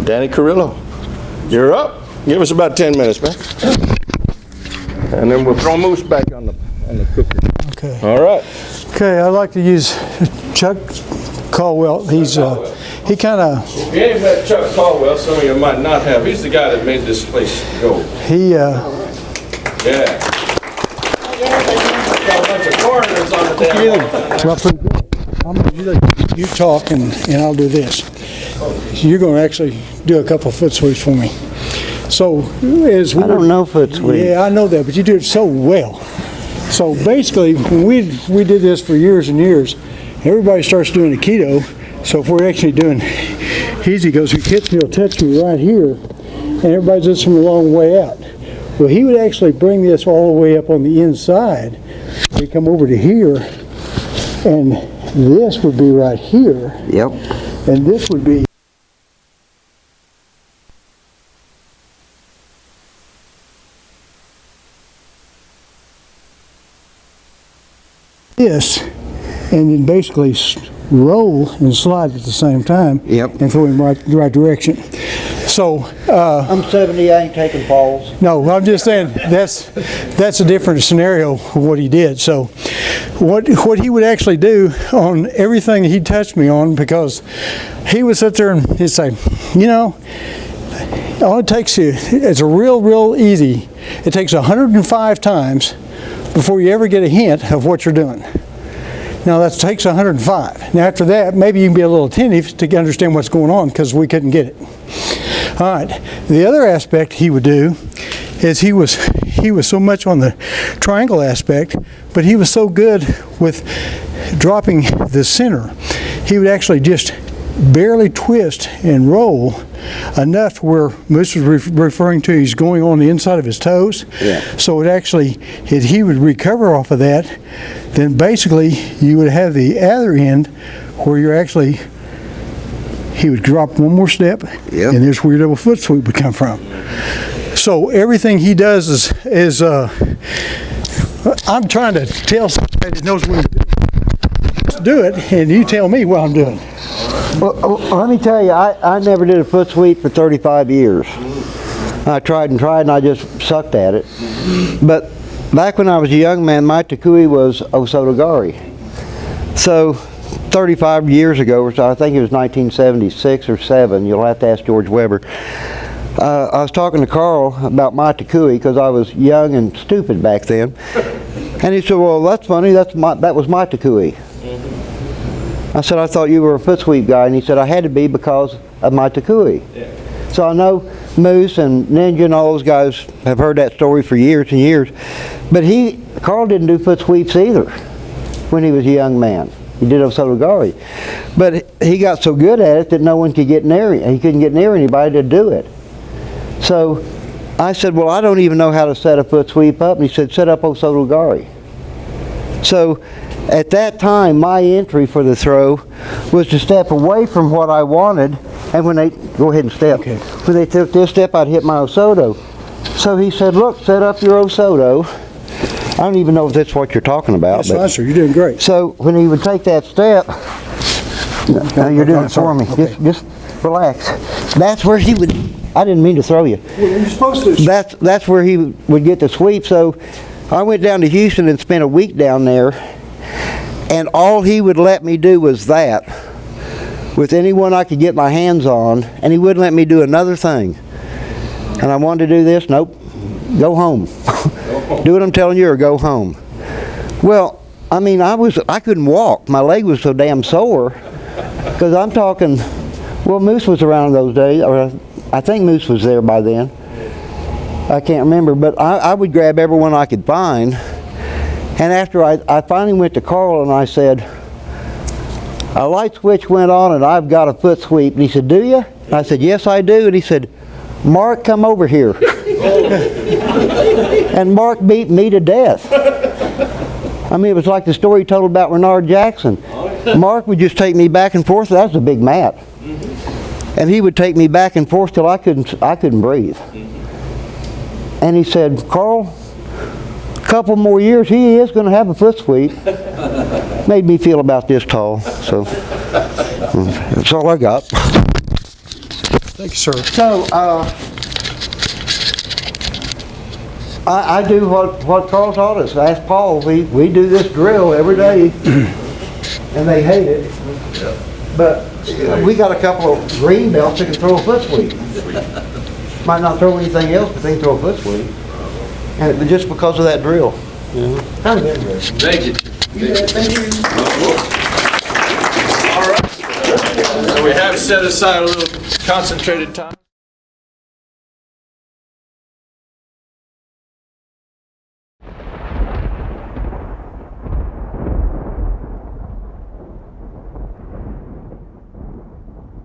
Danny Carrillo, you're up. Give us about 10 minutes, man. And then we'll throw Moose back on the cooker. Okay. All right. Okay, I like to use Chuck Caldwell. He kind of. If you ain't met Chuck Caldwell, some of you might not have. He's the guy that made this place go. Yeah. Got a bunch of foreigners on the damn. Well, pretty good. I'm gonna you talk and I'll do this. You're going to actually do a couple foot sweeps for me. So as we I don't know foot sweeps. Yeah, I know that, but you do it so well. So basically, when we did this for years and years, everybody starts doing the keto. So if we're actually doing easy goes, he hits me, he'll touch me right here, and everybody's just from a long way out. Well, he would actually bring this all the way up on the inside. We come over to here, and this would be right here. Yep. And this would be this, and then basically roll and slide at the same time. Yep. And throw him the right direction. So I'm 70. I ain't taking falls. no, I'm just saying that's a different scenario of what he did. So what he would actually do on everything he touched me on, because he would sit there and he'd say, you know, all it takes you, it's a real easy. It takes 105 times before you ever get a hint of what you're doing. Now that takes 105. Now after that, maybe you can be a little attentive to understand what's going on, because we couldn't get it. All right. The other aspect he would do is he was so much on the triangle aspect, but he was so good with dropping the center. He would actually just barely twist and roll enough where Moose was referring to he's going on the inside of his toes. Yeah. So it actually, he would recover off of that. Then basically you would have the other end where you're actually, he would drop one more step, Yep. and there's where your double foot sweep would come from. So everything he does is I'm trying to tell somebody that knows what to do it, and you tell me what I'm doing. Well, let me tell you, I never did a foot sweep for 35 years. I tried and I just sucked at it. But back when I was a young man, my takui was osotogari. So 35 years ago, or so, I think it was 1976 or 7, you'll have to ask George Weber. I was talking to Carl about my takui because I was young and stupid back then. And he said, well, that's funny, that was my takui. I said, I thought you were a foot sweep guy. And he said, I had to be because of my takui. Yeah. So I know Moose and Ninja and all those guys have heard that story for years and years. But Carl didn't do foot sweeps either when he was a young man. He did osotogari. But he got so good at it that no one could get near him. He couldn't get near anybody to do it. So I said, well, I don't even know how to set a foot sweep up. And he said, set up osotogari. So at that time, my entry for the throw was to step away from what I wanted, and when they, go ahead and step. Okay. When they took this step, I'd hit my osoto. So he said, look, set up your osoto. I don't even know if that's what you're talking about. Yes, fine, sir. You're doing great. So when he would take that step, now you're doing it for me. Okay. Just relax. That's where he would, I didn't mean to throw you. Well, you're supposed to. That's where he would get the sweep. So I went down to Houston and spent a week down there. And all he would let me do was that, with anyone I could get my hands on, and he wouldn't let me do another thing. And I wanted to do this, nope, go home. Do what I'm telling you or go home. Well, I mean, I couldn't walk. My leg was so damn sore, because I'm talking, well, Moose was around those days, or I think Moose was there by then. I can't remember, but I would grab everyone I could find. And after I finally went to Carl and I said, a light switch went on and I've got a foot sweep. And he said, do you? And I said, yes, I do. And he said, Mark, come over here. And Mark beat me to death. I mean, it was like the story told about Renard Jackson. Mark would just take me back and forth. That was a big mat. And he would take me back and forth till I couldn't breathe. And he said, Carl, couple more years, he is going to have a foot sweep. Made me feel about this tall, so that's all I got. Thank you, sir. So, I do what Carl taught us. Ask Paul. We do this drill every day, and they hate it. But we got a couple of green belts that can throw a foot sweep. Might not throw anything else, but they can throw a foot sweep. And just because of that drill. Kind of interesting. Thank you. Thank you. All right. So we have set aside a little concentrated time.